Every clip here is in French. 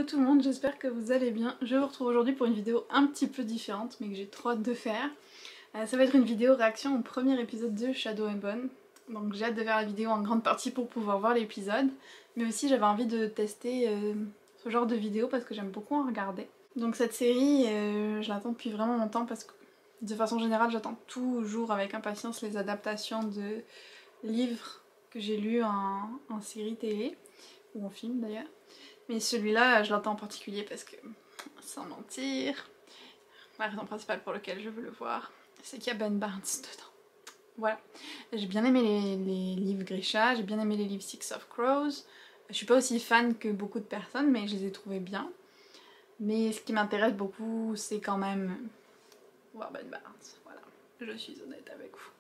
tout le monde, j'espère que vous allez bien. Je vous retrouve aujourd'hui pour une vidéo un petit peu différente mais que j'ai trop hâte de faire. Ça va être une vidéo réaction au premier épisode de Shadow and Bone. Donc j'ai hâte de faire la vidéo en grande partie pour pouvoir voir l'épisode. Mais aussi j'avais envie de tester ce genre de vidéo parce que j'aime beaucoup en regarder. Donc cette série, je l'attends depuis vraiment longtemps parce que de façon générale j'attends toujours avec impatience les adaptations de livres que j'ai lus en série télé, ou en film d'ailleurs. Mais celui-là, je l'attends en particulier parce que, sans mentir, la raison principale pour laquelle je veux le voir, c'est qu'il y a Ben Barnes dedans. Voilà. J'ai bien aimé les livres Grisha, j'ai bien aimé les livres Six of Crows. Je suis pas aussi fan que beaucoup de personnes, mais je les ai trouvés bien. Mais ce qui m'intéresse beaucoup, c'est quand même voir Ben Barnes. Voilà. Je suis honnête avec vous.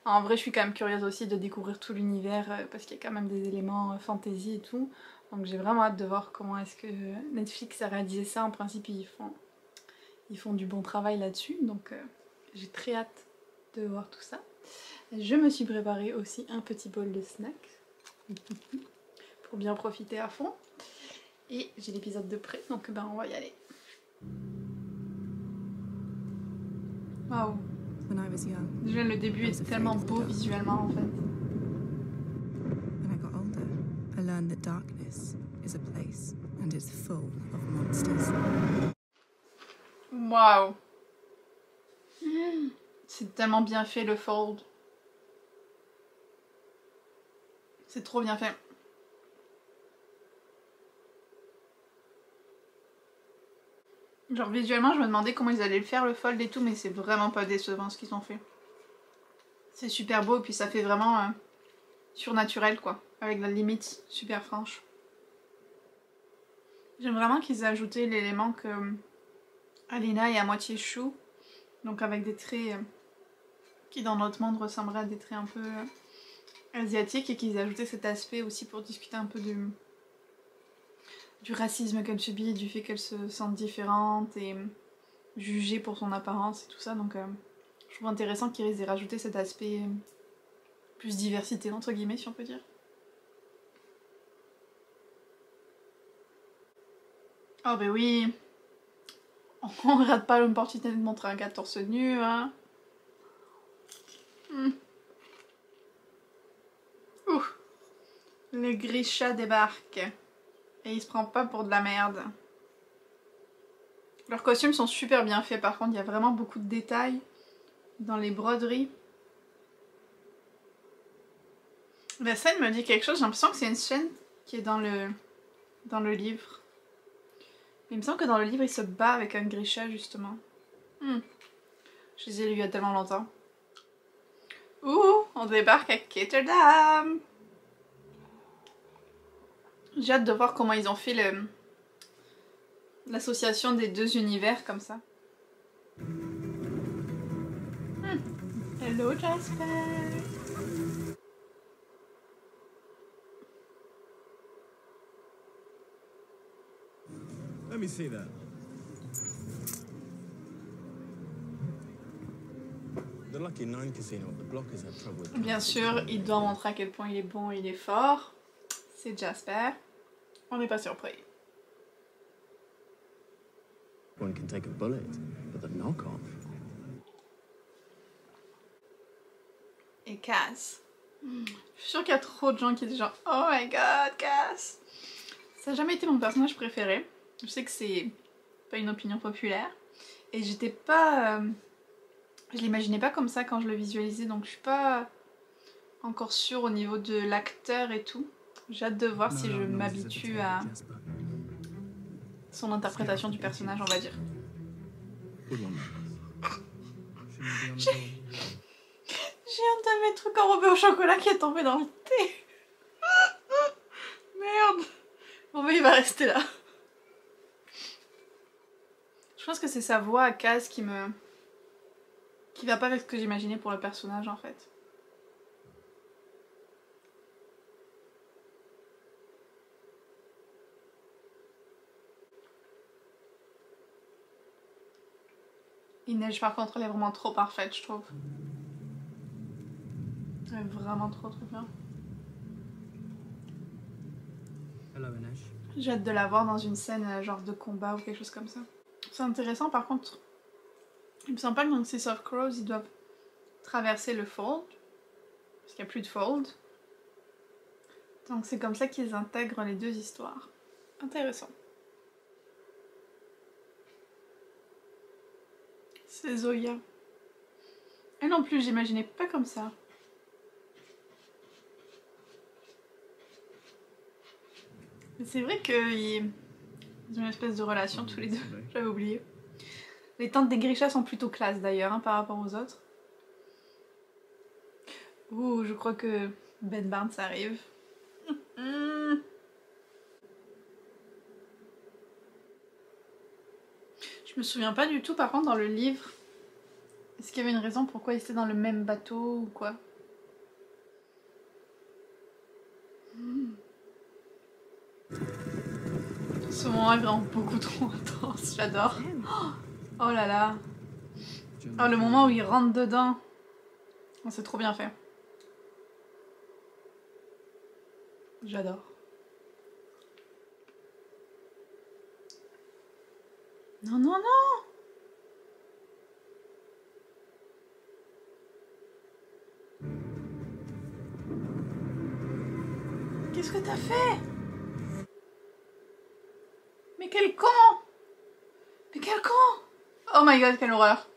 En vrai, je suis quand même curieuse aussi de découvrir tout l'univers parce qu'il y a quand même des éléments fantasy et tout. Donc j'ai vraiment hâte de voir comment est-ce que Netflix a réalisé ça. En principe, ils font du bon travail là-dessus. Donc j'ai très hâte de voir tout ça. Je me suis préparé aussi un petit bol de snacks pour bien profiter à fond. Et j'ai l'épisode de près, donc ben on va y aller. Waouh! Déjà le début est tellement beau visuellement en fait. When I got older, I learned that darkness is a place and it's full of monsters. Waouh! C'est tellement bien fait le fold. C'est trop bien fait. Genre visuellement je me demandais comment ils allaient le faire le fold et tout, mais c'est vraiment pas décevant ce qu'ils ont fait. C'est super beau et puis ça fait vraiment surnaturel quoi, avec la limite super franche. J'aime vraiment qu'ils aient ajouté l'élément que Alina est à moitié chou, donc avec des traits qui dans notre monde ressembleraient à des traits un peu asiatiques, et qu'ils aient ajouté cet aspect aussi pour discuter un peu du racisme qu'elle subit, du fait qu'elle se sente différente et jugée pour son apparence et tout ça. Donc je trouve intéressant qu'ils aient rajouté cet aspect plus diversité entre guillemets si on peut dire. Oh ben oui, on rate pas l'opportunité de montrer un gars torse nu, hein. Le Grisha débarque. Et il se prend pas pour de la merde. Leurs costumes sont super bien faits par contre, il y a vraiment beaucoup de détails dans les broderies. La scène me dit quelque chose, j'ai l'impression que c'est une scène qui est dans le livre. Il me semble que dans le livre il se bat avec un Grisha justement. Je les ai lus il y a tellement longtemps. Ouh, on débarque à Ketterdam. J'ai hâte de voir comment ils ont fait l'association des deux univers comme ça. Hello Jasper. Let me see that. The Lucky 9 casino at the block has had trouble with. Bien sûr, il doit montrer à quel point il est bon, il est fort. C'est Jasper. On n'est pas surpris. One can take a bullet, but the knockoff. Et Cass. Je suis sûre qu'il y a trop de gens qui disent genre oh my god, Cass. Ça n'a jamais été mon personnage préféré. Je sais que c'est pas une opinion populaire. Et j'étais pas... je l'imaginais pas comme ça quand je le visualisais, donc je suis pas encore sûre au niveau de l'acteur et tout. J'ai hâte de voir si je m'habitue à son interprétation du personnage, on va dire. J'ai un de mes trucs enrobés au chocolat qui est tombé dans le thé. Merde. Bon bah il va rester là. Je pense que c'est sa voix à Cass qui va pas avec ce que j'imaginais pour le personnage en fait. Il neige par contre, elle est vraiment trop parfaite je trouve. Elle est vraiment trop bien. Hello, Inej. J'ai hâte de la voir dans une scène genre de combat ou quelque chose comme ça. C'est intéressant par contre. Il me semble pas que dans Six of Crows ils doivent traverser le fold. Parce qu'il n'y a plus de fold. Donc c'est comme ça qu'ils intègrent les deux histoires. Intéressant. C'est Zoya. Elle non plus, j'imaginais pas comme ça. Mais c'est vrai qu'ils ont une espèce de relation tous les deux. J'avais oublié. Les tantes des Grisha sont plutôt classe d'ailleurs hein, par rapport aux autres. Ouh, je crois que Ben Barnes arrive. Je me souviens pas du tout par contre dans le livre. Est-ce qu'il y avait une raison pourquoi ils étaient dans le même bateau ou quoi? Ce moment est vraiment beaucoup trop intense, j'adore. Oh là là. Oh, le moment où il rentre dedans. Oh, c'est trop bien fait. J'adore. Non, non, non! Qu'est-ce que t'as fait? Mais quel con! Mais quel con! Oh my god, quelle horreur!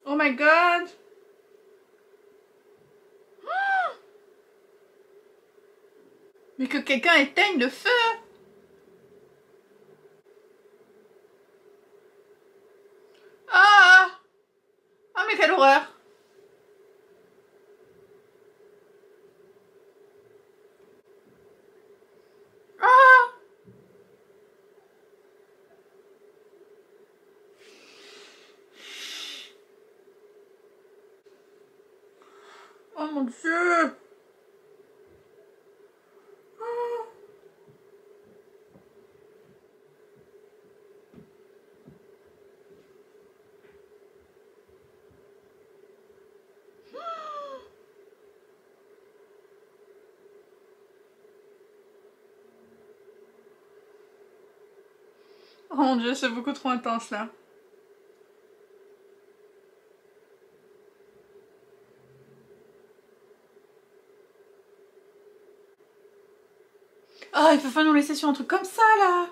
Oh my god! Mais que quelqu'un éteigne le feu! Ah! Ah mais quelle horreur! Ah! Oh mon dieu! Oh mon dieu, c'est beaucoup trop intense là. Ah, il peut pas nous laisser sur un truc comme ça là.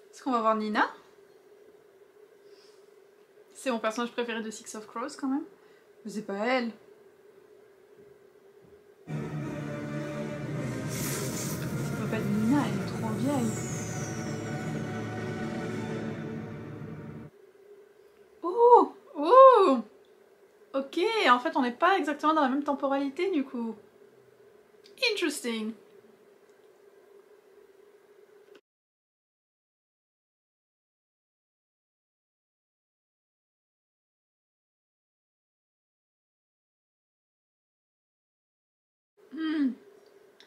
Est-ce qu'on va voir Nina? C'est mon personnage préféré de Six of Crows quand même. Mais c'est pas elle. Ça peut pas être Nina, elle est trop vieille. Oh! Oh! Ok, en fait on n'est pas exactement dans la même temporalité du coup. Interesting.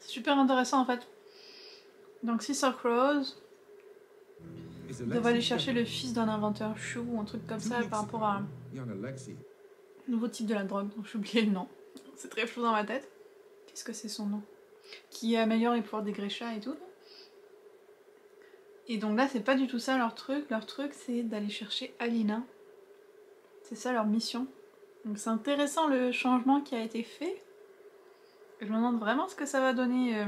C'est super intéressant en fait. Donc Six of Crows doivent aller chercher le fils d'un inventeur chou ou un truc comme ça par rapport à un nouveau type de la drogue dont j'ai oublié le nom. C'est très flou dans ma tête. Qu'est-ce que c'est son nom? Qui améliore les pouvoirs des Grisha et tout. Et donc là c'est pas du tout ça leur truc c'est d'aller chercher Alina. C'est ça leur mission. Donc c'est intéressant le changement qui a été fait. Je me demande vraiment ce que ça va donner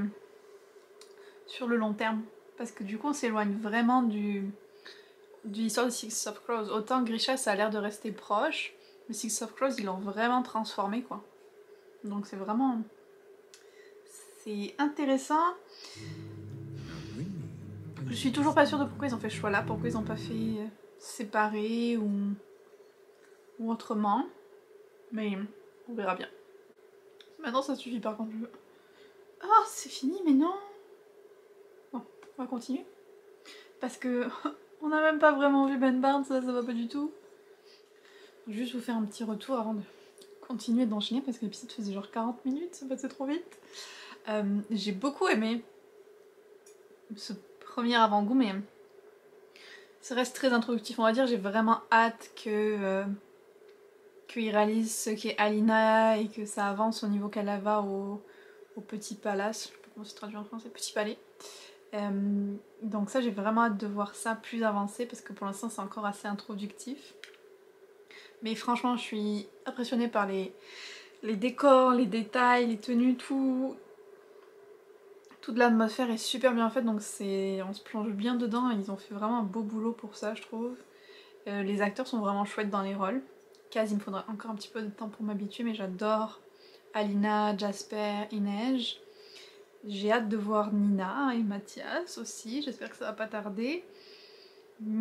sur le long terme. Parce que du coup on s'éloigne vraiment de l'histoire de Six of Crows. Autant Grisha ça a l'air de rester proche, mais Six of Crows ils l'ont vraiment transformé quoi. Donc c'est vraiment... c'est intéressant. Je suis toujours pas sûre de pourquoi ils ont fait ce choix là, pourquoi ils ont pas fait séparer ou autrement. Mais on verra bien. Maintenant ça suffit par contre. Oh c'est fini mais non. Bon, on va continuer. Parce que on n'a même pas vraiment vu Ben Barnes, ça va pas du tout. Je vais juste vous faire un petit retour avant de continuer d'enchaîner parce que l'épisode faisait genre 40 minutes, ça passait trop vite. J'ai beaucoup aimé ce premier avant-goût, mais ça reste très introductif on va dire. J'ai vraiment hâte qu'ils réalisent ce qu'est Alina et que ça avance au niveau qu'elle va au petit palace, je sais pas comment c'est traduit en français, petit palais. Donc ça j'ai vraiment hâte de voir ça plus avancé parce que pour l'instant c'est encore assez introductif. Mais franchement je suis impressionnée par les décors, les détails, les tenues, toute l'atmosphère est super bien faite, donc on se plonge bien dedans. Ils ont fait vraiment un beau boulot pour ça je trouve. Les acteurs sont vraiment chouettes dans les rôles. Kaz, il me faudra encore un petit peu de temps pour m'habituer, mais j'adore Alina, Jasper, Inej. J'ai hâte de voir Nina et Mathias aussi, j'espère que ça va pas tarder.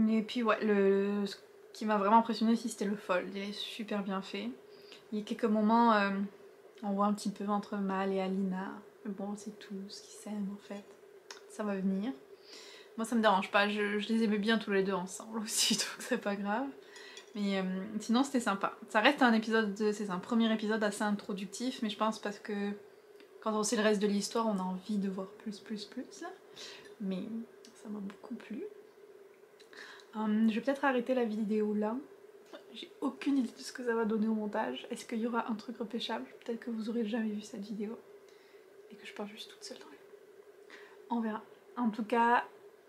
Et puis ouais, ce qui m'a vraiment impressionné aussi c'était le fold, il est super bien fait. Il y a quelques moments, on voit un petit peu entre Mal et Alina, mais bon c'est tout ce qu'ils s'aiment en fait, ça va venir. Moi ça me dérange pas, je les aimais bien tous les deux ensemble aussi, donc c'est pas grave. Mais sinon c'était sympa. Ça reste un épisode, c'est un premier épisode assez introductif, mais je pense parce que quand on sait le reste de l'histoire, on a envie de voir plus. Mais ça m'a beaucoup plu. Je vais peut-être arrêter la vidéo là. J'ai aucune idée de ce que ça va donner au montage. Est-ce qu'il y aura un truc repêchable? Peut-être que vous aurez jamais vu cette vidéo. Et que je pars juste toute seule dans les... On verra. En tout cas,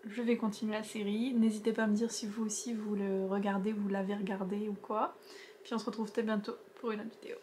je vais continuer la série. N'hésitez pas à me dire si vous aussi vous le regardez, vous l'avez regardé ou quoi. Puis on se retrouve très bientôt pour une autre vidéo.